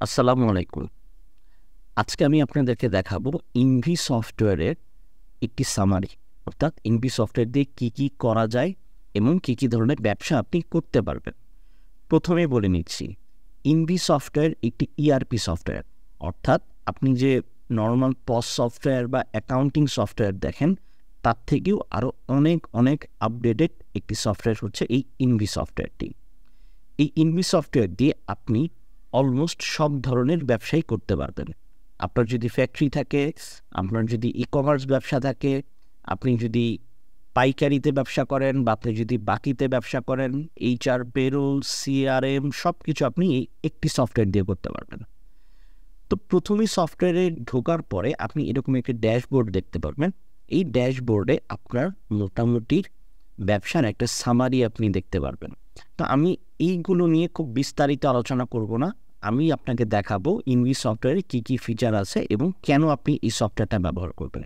আসসালামু আলাইকুম। আজকে আমি আপনাদেরকে দেখাবো ইনভি সফটওয়্যারের একটি সামারি। অর্থাৎ ইনভি সফটওয়্যার দিয়ে কী করা যায় এবং কী ধরনের ব্যবসা আপনি করতে পারবেন। প্রথমেই বলে নিচ্ছি, ইনভি সফটওয়্যার একটি ইআরপি সফটওয়্যার। অর্থাৎ আপনি যে নরমাল পস সফটওয়্যার বা অ্যাকাউন্টিং সফটওয়্যার দেখেন, তার থেকেও আরও অনেক আপডেটেড একটি সফটওয়্যার হচ্ছে এই ইনভি সফটওয়্যারটি। এই ইনভি সফটওয়্যার দিয়ে আপনি অলমোস্ট সব ধরনের ব্যবসাই করতে পারবেন। আপনার যদি ফ্যাক্টরি থাকে, আপনার যদি ই-কমার্স ব্যবসা থাকে, আপনি যদি পাইকারিতে ব্যবসা করেন বা আপনি যদি বাকিতে ব্যবসা করেন, এইচআর, পেরোল, সিআরএম সব কিছু আপনি এই একটি সফটওয়্যার দিয়ে করতে পারবেন। তো প্রথমেই সফটওয়্যারে ঢোকার পরে আপনি এরকম একটি ড্যাশবোর্ড দেখতে পারবেন। এই ড্যাশবোর্ডে আপনার মোটামুটি ব্যবসার একটা সামারি আপনি দেখতে পারবেন। তো আমি এইগুলো নিয়ে খুব বিস্তারিত আলোচনা করব না। আমি আপনাকে দেখাবো ইনভি সফটওয়্যারে কী ফিচার আছে এবং কেন আপনি এই সফটওয়্যারটা ব্যবহার করবেন।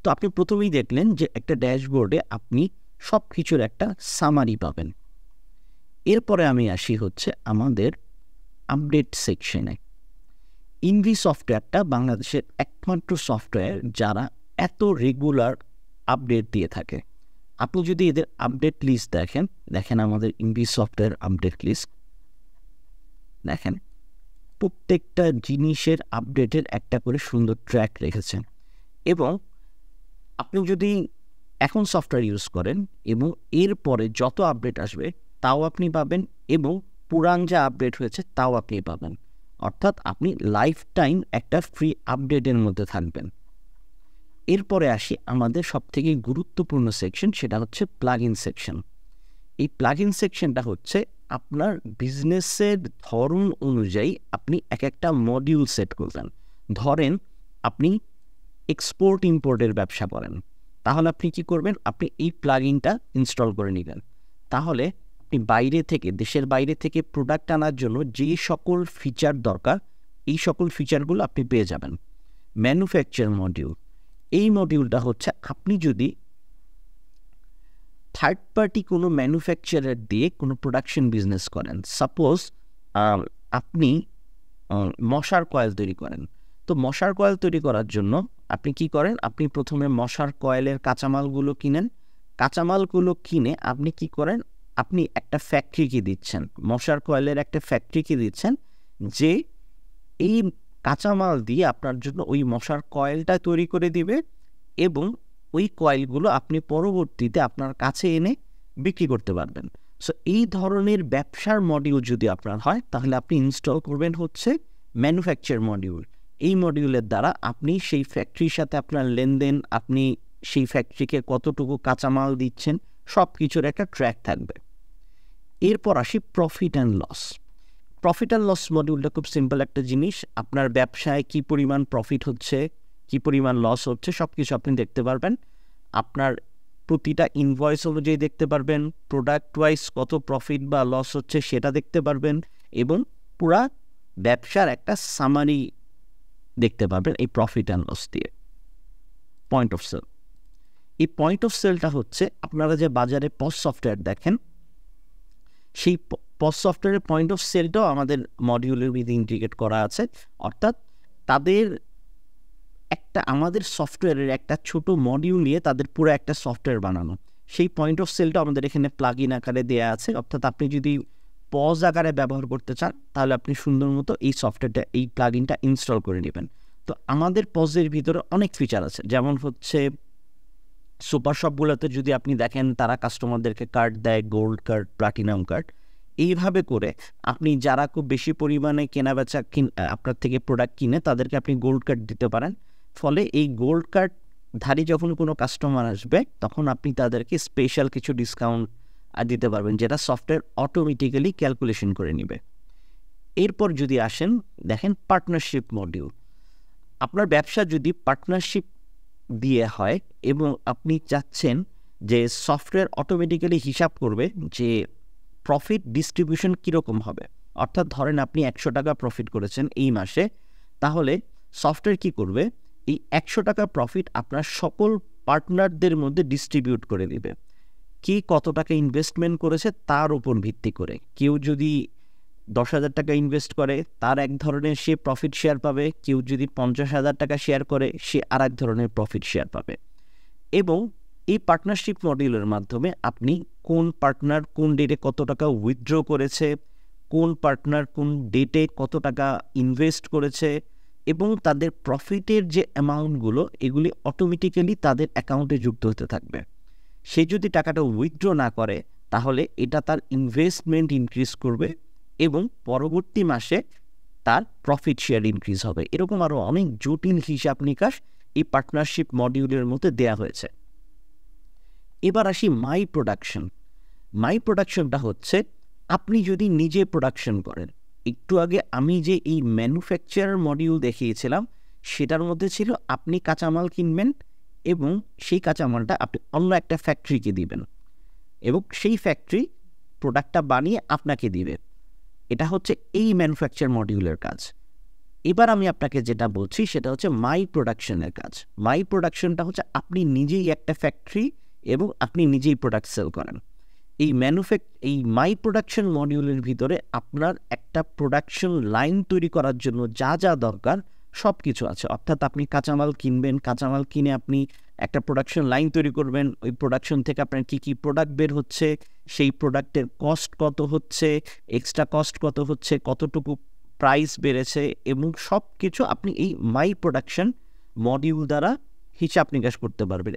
তো আপনি প্রথমেই দেখলেন যে একটা ড্যাশবোর্ডে আপনি সব কিছুর একটা সামারি পাবেন। এরপরে আমি আসি হচ্ছে আমাদের আপডেট সেকশনে। ইনভি সফটওয়্যারটা বাংলাদেশের একমাত্র সফটওয়্যার যারা এত রেগুলার আপডেট দিয়ে থাকে। আপনি যদি এদের আপডেট লিস্ট দেখেন আমাদের ইনভি সফটওয়্যার আপডেট লিস্ট দেখেন, প্রত্যেকটা জিনিসের আপডেটের একটা করে সুন্দর ট্র্যাক রেখেছেন। এবং আপনি যদি এখন সফটওয়্যার ইউজ করেন এবং এরপরে যত আপডেট আসবে তাও আপনি পাবেন এবং পুরান যা আপডেট হয়েছে তাও আপনি পাবেন। অর্থাৎ আপনি লাইফ টাইম একটা ফ্রি আপডেটের মধ্যে থাকবেন। এরপরে আসি আমাদের সবথেকে গুরুত্বপূর্ণ সেকশন, সেটা হচ্ছে প্লাগ ইন সেকশন। এই প্লাগ ইন সেকশনটা হচ্ছে আপনার বিজনেসের ধরন অনুযায়ী আপনি একটা মডিউল সেট করবেন। ধরেন আপনি এক্সপোর্ট ইম্পোর্টের ব্যবসা করেন, তাহলে আপনি কি করবেন? আপনি এই প্লাগ ইনটা ইনস্টল করে নেবেন। তাহলে আপনি দেশের বাইরে থেকে প্রোডাক্ট আনার জন্য যে সকল ফিচার দরকার, এই সকল ফিচারগুলো আপনি পেয়ে যাবেন। ম্যানুফ্যাকচার মডিউল, এই মডিউলটা হচ্ছে আপনি যদি থার্ড পার্টি কোনো ম্যানুফ্যাকচারার দিয়ে কোনো প্রোডাকশন বিজনেস করেন, সাপোজ আপনি মশার কয়েল তৈরি করেন। তো মশার কয়েল তৈরি করার জন্য আপনি কি করেন? আপনি প্রথমে মশার কয়েলের কাঁচামালগুলো কিনেন। কাঁচামালগুলো কিনে আপনি কি করেন? আপনি একটা ফ্যাক্টরিকে দিচ্ছেন, মশার কয়েলের একটা ফ্যাক্টরিকে দিচ্ছেন, যে এই কাঁচামাল দিয়ে আপনার জন্য ওই মশার কয়েলটা তৈরি করে দিবে এবং ওই কয়েলগুলো আপনি পরবর্তীতে আপনার কাছে এনে বিক্রি করতে পারবেন। সো এই ধরনের ব্যবসার মডিউল যদি আপনার হয়, তাহলে আপনি ইনস্টল করবেন হচ্ছে ম্যানুফ্যাকচার মডিউল। এই মডিউলের দ্বারা আপনি সেই ফ্যাক্টরির সাথে আপনার লেনদেন, আপনি সেই ফ্যাক্টরিকে কতটুকু কাঁচামাল দিচ্ছেন, সব কিছুর একটা ট্র্যাক থাকবে। এরপর আসি profit and loss. Profit and loss মডিউলটা খুব সিম্পল একটা জিনিস। আপনার ব্যবসায় কী পরিমাণ প্রফিট হচ্ছে, কী পরিমাণ লস হচ্ছে, সব কিছু আপনি দেখতে পারবেন। আপনার প্রতিটা ইনভয়েস অনুযায়ী দেখতে পারবেন, প্রোডাক্ট ওয়াইজ কত প্রফিট বা লস হচ্ছে সেটা দেখতে পারবেন এবং পুরা ব্যবসার একটা সামারি দেখতে পারবেন এই প্রফিট অ্যান্ড লস দিয়ে। পয়েন্ট অফ সেল, এই পয়েন্ট অফ সেলটা হচ্ছে আপনারা যে বাজারে পস সফটওয়্যার দেখেন, সেই পস সফটওয়্যারের পয়েন্ট অফ সেলটাও আমাদের মডিউলের মধ্যে ইন্টিগ্রেট করা আছে। অর্থাৎ তাদের আমাদের সফটওয়্যারের একটা ছোট মডিউল নিয়ে তাদের পুরো একটা সফটওয়্যার বানানো, সেই পয়েন্ট অফ সেলটা আমাদের এখানে প্লাগ ইন আকারে দেওয়া আছে। অর্থাৎ আপনি যদি পজ আকারে ব্যবহার করতে চান, তাহলে আপনি সুন্দর মতো এই সফটওয়্যারটা, এই প্লাগ ইনটা ইনস্টল করে নেবেন। তো আমাদের পজের ভিতরে অনেক ফিচার আছে, যেমন হচ্ছে সুপার শপগুলোতে যদি আপনি দেখেন, তারা কাস্টমারদেরকে কার্ড দেয়, গোল্ড কার্ড, প্লাটিনাম কার্ড। এইভাবে করে আপনি যারা খুব বেশি পরিমাণে কেনাবেচা আপনার থেকে প্রোডাক্ট কিনে, তাদেরকে আপনি গোল্ড কার্ড দিতে পারেন। ফলে এই গোল্ড কার্ডধারী যখন কোনো কাস্টমার আসবে, তখন আপনি তাদেরকে স্পেশাল কিছু ডিসকাউন্ট দিতে পারবেন, যেটা সফটওয়্যার অটোমেটিক্যালি ক্যালকুলেশন করে নেবে। এরপর যদি আসেন, দেখেন পার্টনারশিপ মডিউল। আপনার ব্যবসা যদি পার্টনারশিপ দিয়ে হয় এবং আপনি চাচ্ছেন যে সফটওয়্যার অটোমেটিক্যালি হিসাব করবে যে প্রফিট ডিস্ট্রিবিউশন কীরকম হবে, অর্থাৎ ধরেন আপনি 100 টাকা প্রফিট করেছেন এই মাসে, তাহলে সফটওয়্যার কী করবে? এই 100 টাকা প্রফিট আপনার সকল পার্টনারদের মধ্যে ডিস্ট্রিবিউট করে দেবে। কে কত টাকা ইনভেস্টমেন্ট করেছে তার উপর ভিত্তি করে। কেউ যদি 10,000 টাকা ইনভেস্ট করে তার এক ধরনের সে প্রফিট শেয়ার পাবে, কেউ যদি 50,000 টাকা শেয়ার করে সে আর এক ধরনের প্রফিট শেয়ার পাবে। এবং এই পার্টনারশিপ মডিউলের মাধ্যমে আপনি কোন পার্টনার কোন ডেটে কত টাকা উইথড্র করেছে, কোন পার্টনার কোন ডেটে কত টাকা ইনভেস্ট করেছে এবং তাদের প্রফিটের যে অ্যামাউন্টগুলো এগুলি অটোমেটিক্যালি তাদের অ্যাকাউন্টে যুক্ত হতে থাকবে। সে যদি টাকাটা উইথড্র না করে তাহলে এটা তার ইনভেস্টমেন্ট ইনক্রিজ করবে এবং পরবর্তী মাসে তার প্রফিট শেয়ার ইনক্রিজ হবে। এরকম আরও অনেক জটিল হিসাব নিকাশ এই পার্টনারশিপ মডিউলের মধ্যে দেয়া হয়েছে। এবার আসি মাই প্রোডাকশন। মাই প্রোডাকশনটা হচ্ছে আপনি যদি নিজে প্রোডাকশন করেন। একটু আগে আমি যে এই ম্যানুফ্যাকচারার মডিউল দেখিয়েছিলাম সেটার মধ্যে ছিল আপনি কাঁচামাল কিনবেন এবং সেই কাঁচামালটা আপনি অন্য একটা ফ্যাক্টরিকে দিবেন এবং সেই ফ্যাক্টরি প্রোডাক্টটা বানিয়ে আপনাকে দিবে। এটা হচ্ছে এই ম্যানুফ্যাকচার মডিউলের কাজ। এবার আমি আপনাকে যেটা বলছি সেটা হচ্ছে মাই প্রোডাকশনের কাজ। মাই প্রোডাকশনটা হচ্ছে আপনি নিজেই একটা ফ্যাক্টরি এবং আপনি নিজেই প্রোডাক্ট সেল করেন। এই মাই প্রোডাকশন মডিউলের ভিতরে আপনার একটা প্রোডাকশন লাইন তৈরি করার জন্য যা যা দরকার সব কিছু আছে। অর্থাৎ আপনি কাঁচামাল কিনবেন, কাঁচামাল কিনে আপনি একটা প্রোডাকশন লাইন তৈরি করবেন, ওই প্রোডাকশন থেকে আপনার কী কী প্রোডাক্ট বের হচ্ছে, সেই প্রোডাক্টের কস্ট কত হচ্ছে, এক্সট্রা কস্ট কত হচ্ছে, কতটুকু প্রাইস বেড়েছে এবং সব কিছু আপনি এই মাই প্রোডাকশন মডিউল দ্বারা হিসাব নিকাশ করতে পারবেন।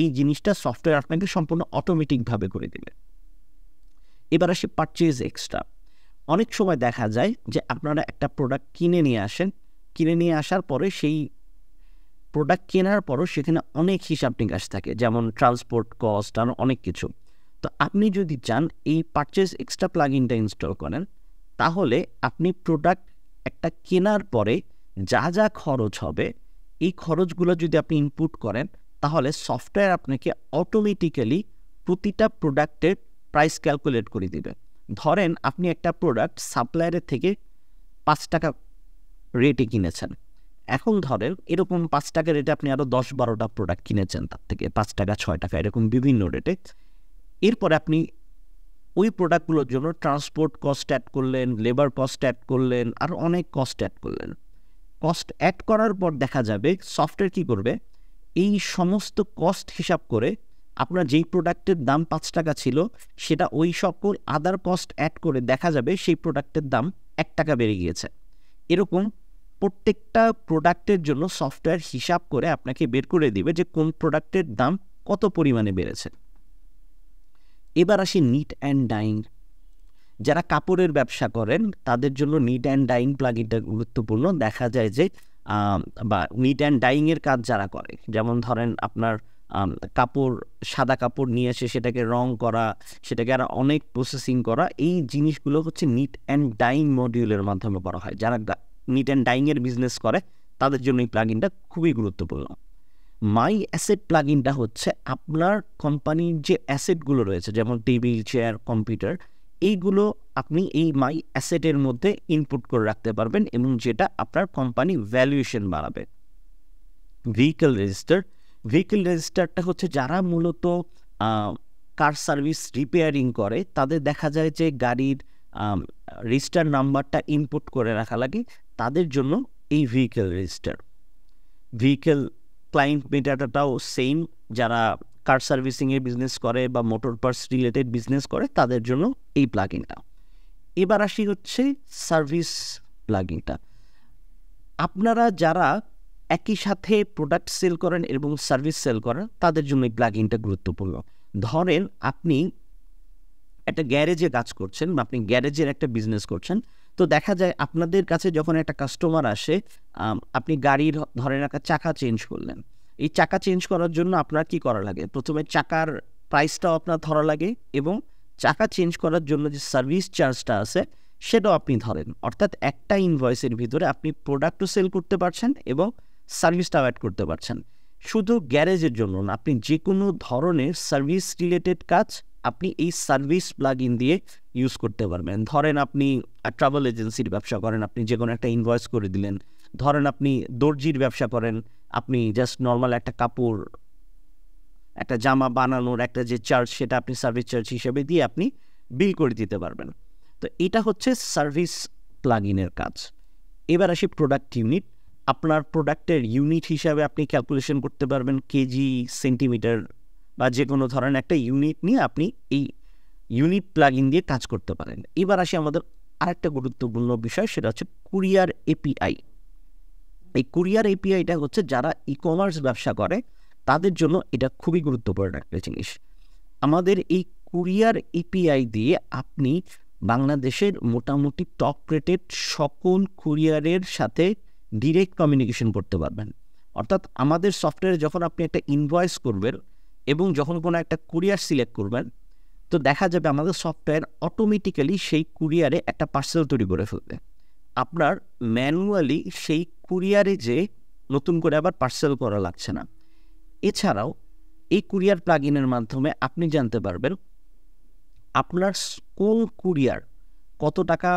এই জিনিসটা সফটওয়্যার আপনাকে সম্পূর্ণ অটোমেটিকভাবে করে দেবে। এবার আসি পারচেজ এক্সট্রা। অনেক সময় দেখা যায় যে আপনারা একটা প্রোডাক্ট কিনে নিয়ে আসেন, কিনে নিয়ে আসার পরে সেই প্রোডাক্ট কেনার পরও সেখানে অনেক হিসাব নিকাশ থাকে, যেমন ট্রান্সপোর্ট কস্ট আর অনেক কিছু। তো আপনি যদি চান এই পারচেজ এক্সট্রা প্লাগইনটা ইনস্টল করেন তাহলে আপনি প্রোডাক্ট একটা কেনার পরে যা যা খরচ হবে এই খরচগুলো যদি আপনি ইনপুট করেন তাহলে সফটওয়্যার আপনাকে অটোমেটিক্যালি প্রতিটা প্রোডাক্টের প্রাইস ক্যালকুলেট করে দিবে। ধরেন আপনি একটা প্রোডাক্ট সাপ্লায়ারের থেকে 5 টাকা রেটে কিনেছেন, এখন ধরেন এরকম 5 টাকা রেটে আপনি আরও 10-12টা প্রোডাক্ট কিনেছেন তার থেকে 5 টাকা 6 টাকা এরকম বিভিন্ন রেটে। এরপরে আপনি ওই প্রোডাক্টগুলোর জন্য ট্রান্সপোর্ট কস্ট অ্যাড করলেন, লেবার কস্ট অ্যাড করলেন, আর অনেক কস্ট অ্যাড করলেন। কস্ট অ্যাড করার পর দেখা যাবে সফটওয়্যার কী করবে, এই সমস্ত কস্ট হিসাব করে আপনার যেই প্রোডাক্টের দাম 5 টাকা ছিল সেটা ওই সকল আদার কস্ট অ্যাড করে দেখা যাবে সেই প্রোডাক্টের দাম 1 টাকা বেড়ে গিয়েছে। এরকম প্রত্যেকটা প্রোডাক্টের জন্য সফটওয়্যার হিসাব করে আপনাকে বের করে দিবে যে কোন প্রোডাক্টের দাম কত পরিমাণে বেড়েছে। এবার আসি নিট অ্যান্ড ডাইং। যারা কাপড়ের ব্যবসা করেন তাদের জন্য নিট অ্যান্ড ডাইং প্লাগইনটা গুরুত্বপূর্ণ। দেখা যায় যে বা নিট অ্যান্ড ডাইংয়ের কাজ যারা করে, যেমন ধরেন আপনার কাপড়, সাদা কাপড় নিয়ে এসে সেটাকে রং করা, সেটাকে আর অনেক প্রসেসিং করা, এই জিনিসগুলো হচ্ছে নিট অ্যান্ড ডাইং মডিউলের মাধ্যমে করা হয়। যারা নিট অ্যান্ড ডাইংয়ের বিজনেস করে তাদের জন্য এই প্লাগইনটা খুবই গুরুত্বপূর্ণ। মাই অ্যাসেট প্লাগইনটা হচ্ছে আপনার কোম্পানির যে অ্যাসেটগুলো রয়েছে যেমন টেবিল, চেয়ার, কম্পিউটার, এইগুলো আপনি এই মাই অ্যাসেটের মধ্যে ইনপুট করে রাখতে পারবেন এবং যেটা আপনার কোম্পানি ভ্যালুয়েশন বাড়াবে। ভেহিকেল রেজিস্টারটা হচ্ছে যারা মূলত কার সার্ভিস রিপেয়ারিং করে তাদের দেখা যায় যে গাড়ির রেজিস্টার নাম্বারটা ইনপুট করে রাখা লাগে, তাদের জন্য এই ভেহিকেল ক্লায়েন্ট মেটাটাও সেম, যারা কার সার্ভিসিংয়ের বিজনেস করে বা মোটর পার্টস রিলেটেড বিজনেস করে তাদের জন্য এই প্লাগইনটা। এবার আসি হচ্ছে সার্ভিস প্লাগইনটা। আপনারা যারা একই সাথে প্রোডাক্ট সেল করেন এবং সার্ভিস সেল করেন তাদের জন্য এই প্লাগইনটা গুরুত্বপূর্ণ। ধরেন আপনি একটা গ্যারেজে কাজ করছেন বা আপনি গ্যারেজের একটা বিজনেস করছেন, তো দেখা যায় আপনাদের কাছে যখন একটা কাস্টমার আসে, আপনি গাড়ির ধরেন একটা চাকা চেঞ্জ করলেন, এই চাকা চেঞ্জ করার জন্য আপনার কি করা লাগে, প্রথমে চাকার প্রাইসটাও আপনার ধরা লাগে এবং চাকা চেঞ্জ করার জন্য যে সার্ভিস চার্জটা আছে সেটাও আপনি ধরেন। অর্থাৎ একটা ইনভয়েসের ভিতরে আপনি প্রোডাক্টও সেল করতে পারছেন এবং সার্ভিসটাও অ্যাড করতে পারছেন। শুধু গ্যারেজের জন্য না, আপনি যে কোনো ধরনের সার্ভিস রিলেটেড কাজ আপনি এই সার্ভিস প্লাগইন দিয়ে ইউজ করতে পারবেন। ধরেন আপনি ট্রাভেল এজেন্সির ব্যবসা করেন, আপনি যে কোনো একটা ইনভয়েস করে দিলেন। ধরেন আপনি দর্জির ব্যবসা করেন, আপনি জাস্ট নর্মাল একটা কাপড়, একটা জামা বানানোর একটা যে চার্জ সেটা আপনি সার্ভিস চার্জ হিসেবে দিয়ে আপনি বিল করে দিতে পারবেন। তো তো এটা হচ্ছে সার্ভিস প্লাগইনের কাজ। এবার আসি প্রোডাক্ট ইউনিট। আপনার প্রোডাক্টের ইউনিট হিসাবে আপনি ক্যালকুলেশন করতে পারবেন কেজি, সেন্টিমিটার বা যে কোনো ধরনের একটা ইউনিট নিয়ে আপনি এই ইউনিট প্লাগইন দিয়ে কাজ করতে পারেন। এবার আসি আমাদের আরেকটা গুরুত্বপূর্ণ বিষয়, সেটা হচ্ছে কুরিয়ার এপিআই। এই কুরিয়ার এপিআইটা হচ্ছে যারা ই কমার্স ব্যবসা করে তাদের জন্য এটা খুবই গুরুত্বপূর্ণ একটা জিনিস। আমাদের এই কুরিয়ার এপিআই দিয়ে আপনি বাংলাদেশের মোটামুটি টপ রেটেড সকল কুরিয়ারের সাথে ডিরেক্ট কমিউনিকেশন করতে পারবেন। অর্থাৎ আমাদের সফটওয়্যারে যখন আপনি একটা ইনভয়েস করবেন এবং যখন কোনো একটা কুরিয়ার সিলেক্ট করবেন, তো দেখা যাবে আমাদের সফটওয়্যার অটোমেটিক্যালি সেই কুরিয়ারে একটা পার্সেল তৈরি করে ফেলবে। আপনার ম্যানুয়ালি সেই কুরিয়ারে যে নতুন করে আবার পার্সেল করা লাগছে না। এছাড়াও এই কুরিয়ার প্লাগইনের মাধ্যমে আপনি জানতে পারবেন আপনার কোন কুরিয়ার কত টাকা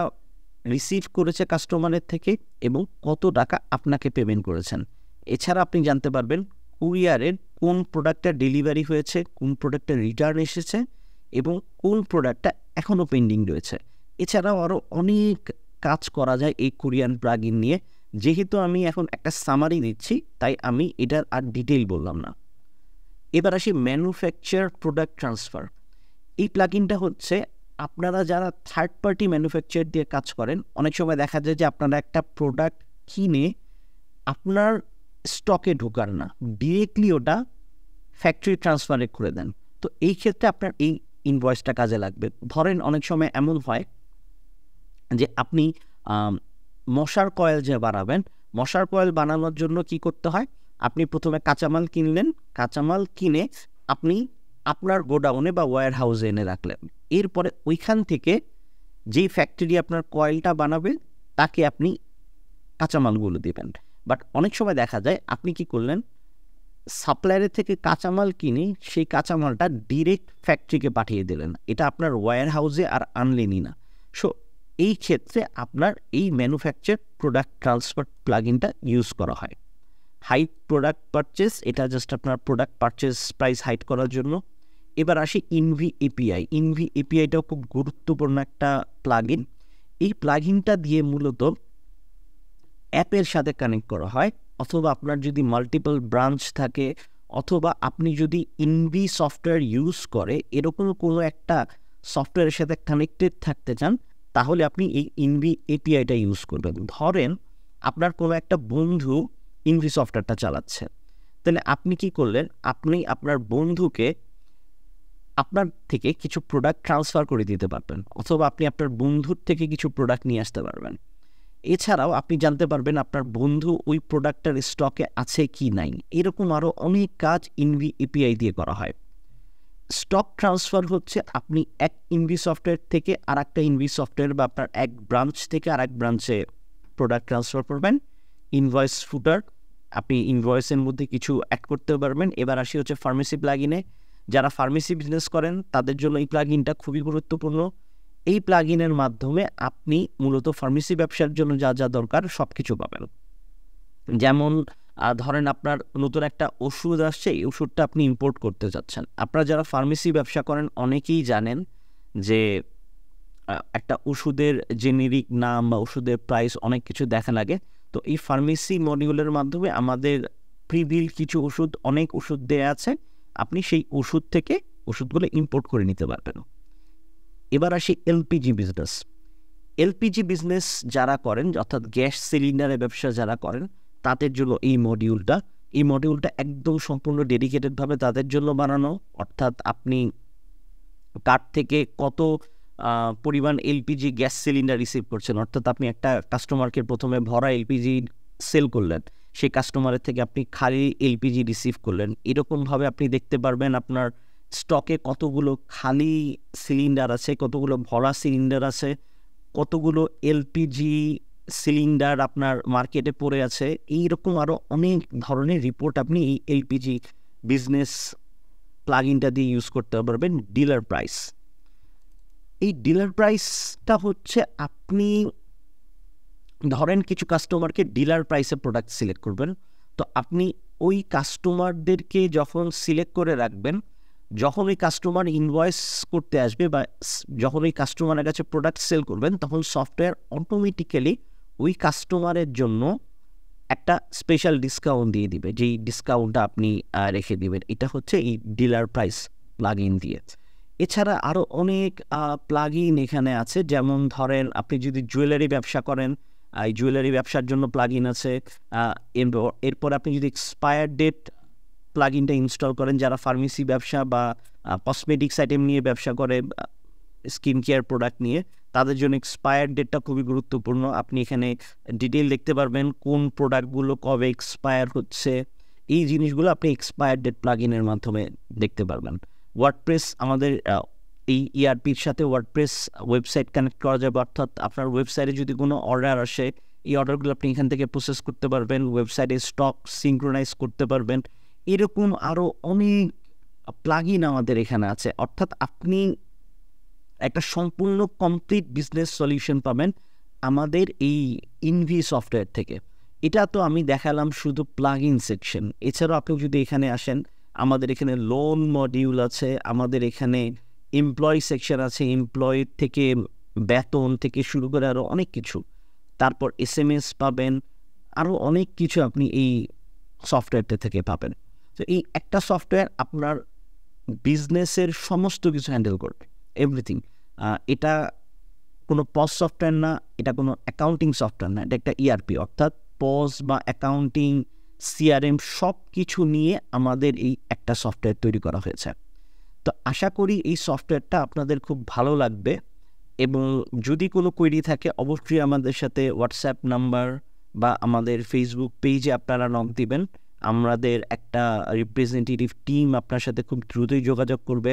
রিসিভ করেছে কাস্টমারের থেকে এবং কত টাকা আপনাকে পেমেন্ট করেছেন। এছাড়া আপনি জানতে পারবেন কুরিয়ারের কোন প্রোডাক্টটা ডেলিভারি হয়েছে, কোন প্রোডাক্টটা রিটার্ন এসেছে এবং কোন প্রোডাক্টটা এখনও পেন্ডিং রয়েছে। এছাড়াও আরও অনেক কাজ করা যায় এই কুরিয়ার প্লাগইন নিয়ে। যেহেতু আমি এখন একটা সামারি দিচ্ছি তাই আমি এটার আর ডিটেইল বললাম না। এবার আসি ম্যানুফ্যাকচার প্রোডাক্ট ট্রান্সফার। এই প্লাগইনটা হচ্ছে আপনারা যারা থার্ড পার্টি ম্যানুফ্যাকচার দিয়ে কাজ করেন, অনেক সময় দেখা যায় যে আপনারা একটা প্রোডাক্ট কিনে আপনার স্টকে ঢোকার না, ডিরেক্টলি ওটা ফ্যাক্টরি ট্রান্সফারে করে দেন। তো এই ক্ষেত্রে আপনার এই ইনভয়েসটা কাজে লাগবে। ধরেন অনেক সময় এমন হয় যে আপনি মশার কয়েল যে বানাবেন, মশার কয়েল বানানোর জন্য কি করতে হয়, আপনি প্রথমে কাঁচামাল কিনলেন, কাঁচামাল কিনে আপনি আপনার গোডাউনে বা ওয়্যার হাউসে এনে রাখলেন। এরপরে ওইখান থেকে যেই ফ্যাক্টরি আপনার কয়েলটা বানাবে তাকে আপনি কাঁচামালগুলো দেবেন। বাট অনেক সময় দেখা যায় আপনি কি করলেন, সাপ্লায়ারের থেকে কাঁচামাল কিনে সেই কাঁচামালটা ডিরেক্ট ফ্যাক্টরিকে পাঠিয়ে দিলেন, এটা আপনার ওয়্যার হাউসে আর আনলেনই না। সো এই ক্ষেত্রে আপনার এই ম্যানুফ্যাকচার প্রোডাক্ট ট্রান্সফার প্লাগইনটা ইউজ করা হয়। হাইড প্রোডাক্ট পারচেস, এটা জাস্ট আপনার প্রোডাক্ট পারচেস প্রাইস হাইড করার জন্য। এবার আসি ইনভি এপিআই। ইনভি এপিআইটাও খুব গুরুত্বপূর্ণ একটা প্লাগইন। এই প্লাগইনটা দিয়ে মূলত অ্যাপের সাথে কানেক্ট করা হয়, অথবা আপনার যদি মাল্টিপল ব্রাঞ্চ থাকে, অথবা আপনি যদি ইনভি সফটওয়্যার ইউজ করে এরকম কোনো একটা সফটওয়্যারের সাথে কানেক্টেড থাকতে চান, তাহলে আপনি এই ইনভি এপিআইটা ইউজ করবেন। ধরেন আপনার কোনো একটা বন্ধু ইনভি সফটওয়্যারটা চালাচ্ছে, তাহলে আপনি কি করলেন, আপনি আপনার বন্ধুকে আপনার থেকে কিছু প্রোডাক্ট ট্রান্সফার করে দিতে পারবেন, অথবা আপনি আপনার বন্ধুর থেকে কিছু প্রোডাক্ট নিয়ে আসতে পারবেন। এছাড়াও আপনি জানতে পারবেন আপনার বন্ধু ওই প্রোডাক্টটার স্টকে আছে কি নাই। এরকম আরও অনেক কাজ ইনভি এপিআই দিয়ে করা হয়। স্টক ট্রান্সফার হচ্ছে আপনি এক ইনভি সফটওয়্যার থেকে আর একটা ইনভি সফটওয়্যার বা আপনার এক ব্রাঞ্চ থেকে আর এক ব্রাঞ্চে প্রোডাক্ট ট্রান্সফার করবেন। ইনভয়েস ফুটার, আপনি ইনভয়েসের মধ্যে কিছু অ্যাড করতে পারবেন। এবার আসি হচ্ছে ফার্মেসি প্লাগইনে। যারা ফার্মেসি বিজনেস করেন তাদের জন্য এই প্লাগইনটা খুবই গুরুত্বপূর্ণ। এই প্লাগইনের মাধ্যমে আপনি মূলত ফার্মেসি ব্যবসার জন্য যা যা দরকার সব কিছু পাবেন। যেমন ধরেন আপনার নতুন একটা ওষুধ আসছে, এই ওষুধটা আপনি ইম্পোর্ট করতে যাচ্ছেন। আপনারা যারা ফার্মেসি ব্যবসা করেন অনেকেই জানেন যে একটা ওষুধের জেনেরিক নাম বা ওষুধের প্রাইস অনেক কিছু দেখা লাগে। তো এই ফার্মেসি মডিউলের মাধ্যমে আমাদের প্রিবিল কিছু ওষুধ, অনেক ওষুধ দেয়া আছে, আপনি সেই ওষুধ থেকে ওষুধগুলো ইম্পোর্ট করে নিতে পারবেন। এবার আসি এলপিজি বিজনেস। এলপিজি বিজনেস যারা করেন, অর্থাৎ গ্যাস সিলিন্ডারের ব্যবসা যারা করেন, তাদের জন্য এই মডিউলটা একদম সম্পূর্ণ ডেডিকেটেডভাবে তাদের জন্য বানানো। অর্থাৎ আপনি কার থেকে কত পরিমাণ এলপিজি গ্যাস সিলিন্ডার রিসিভ করছেন, অর্থাৎ আপনি একটা কাস্টমারকে প্রথমে ভরা এলপিজি সেল করলেন, সেই কাস্টমারের থেকে আপনি খালি এলপিজি রিসিভ করলেন। এরকমভাবে আপনি দেখতে পারবেন আপনার স্টকে কতগুলো খালি সিলিন্ডার আছে, কতগুলো ভরা সিলিন্ডার আছে, কতগুলো এলপিজি সিলিন্ডার আপনার মার্কেটে পড়ে আছে। এইরকম আরও অনেক ধরনের রিপোর্ট আপনি এই এলপিজি বিজনেস প্লাগইনটা দিয়ে ইউজ করতে পারবেন। ডিলার প্রাইস, এই ডিলার প্রাইসটা হচ্ছে আপনি ধরেন কিছু কাস্টমারকে ডিলার প্রাইসে প্রোডাক্ট সিলেক্ট করবেন, তো আপনি ওই কাস্টমারদেরকে যখন সিলেক্ট করে রাখবেন যখন ওই কাস্টমার ইনভয়েস করতে আসবে বা যখন ওই কাস্টমারের কাছে প্রোডাক্ট সেল করবেন, তখন সফটওয়্যার অটোমেটিক্যালি ওই কাস্টমারের জন্য একটা স্পেশাল ডিসকাউন্ট দিয়ে দিবে, যেই ডিসকাউন্টটা আপনি রেখে দিবেন। এটা হচ্ছে এই ডিলার প্রাইস প্লাগ ইন দিয়ে। এছাড়া আরও অনেক প্লাগ ইন এখানে আছে, যেমন ধরেন আপনি যদি জুয়েলারি ব্যবসা করেন, এই জুয়েলারি ব্যবসার জন্য প্লাগ ইন আছে। এরপর আপনি যদি এক্সপায়ার ডেট প্লাগ ইনটা ইনস্টল করেন, যারা ফার্মেসি ব্যবসা বা কসমেটিক্স আইটেম নিয়ে ব্যবসা করে, স্কিন কেয়ার প্রোডাক্ট নিয়ে, তাদের জন্য এক্সপায়ার ডেটটা খুবই গুরুত্বপূর্ণ। আপনি এখানে ডিটেল দেখতে পারবেন কোন প্রোডাক্টগুলো কবে এক্সপায়ার হচ্ছে, এই জিনিসগুলো আপনি এক্সপায়ার ডেট প্লাগ ইনের মাধ্যমে দেখতে পারবেন। ওয়ার্ডপ্রেস, আমাদের এই ইআরপির সাথে ওয়ার্ডপ্রেস ওয়েবসাইট কানেক্ট করা যাবে, অর্থাৎ আপনার ওয়েবসাইটে যদি কোনো অর্ডার আসে, এই অর্ডারগুলো আপনি এখান থেকে প্রসেস করতে পারবেন, ওয়েবসাইটে স্টক সিঙ্ক্রোনাইজ করতে পারবেন। এরকম আরও অনেক প্লাগ ইন আমাদের এখানে আছে, অর্থাৎ আপনি একটা সম্পূর্ণ কমপ্লিট বিজনেস সলিউশন পাবেন আমাদের এই ইনভি সফটওয়্যার থেকে। এটা তো আমি দেখালাম শুধু প্লাগ ইন সেকশন। এছাড়াও আপনি যদি এখানে আসেন, আমাদের এখানে লোন মডিউল আছে, আমাদের এখানে এমপ্লয়ি সেকশন আছে, এমপ্লয়ি থেকে বেতন থেকে শুরু করে আরও অনেক কিছু, তারপর SMS পাবেন, আরও অনেক কিছু আপনি এই সফটওয়্যারটা থেকে পাবেন। তো এই একটা সফটওয়্যার আপনার বিজনেসের সমস্ত কিছু হ্যান্ডেল করবে, এভরিথিং। এটা কোনো পজ সফটওয়্যার না, এটা কোনো অ্যাকাউন্টিং সফটওয়্যার না, এটা একটা ইআরপি, অর্থাৎ পজ বা অ্যাকাউন্টিং, CRM সব কিছু নিয়ে আমাদের এই একটা সফটওয়্যার তৈরি করা হয়েছে। তো আশা করি এই সফটওয়্যারটা আপনাদের খুব ভালো লাগবে, এবং যদি কোনো কোয়েরি থাকে অবশ্যই আমাদের সাথে হোয়াটসঅ্যাপ নাম্বার বা আমাদের ফেসবুক পেজে আপনারা নক দিবেন। আমাদের একটা রিপ্রেজেন্টেটিভ টিম আপনার সাথে খুব দ্রুতই যোগাযোগ করবে।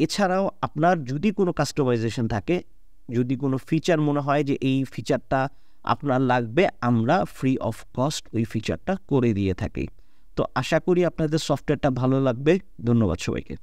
এছাড়াও আপনার যদি কোনো কাস্টমাইজেশন থাকে, যদি কোনো ফিচার মনে হয় যে এই ফিচারটা আপনার লাগবে, আমরা ফ্রি অফ কস্ট ওই ফিচারটা করে দিয়ে থাকি। তো আশা করি আপনাদের সফটওয়্যারটা ভালো লাগবে। ধন্যবাদ সবাইকে।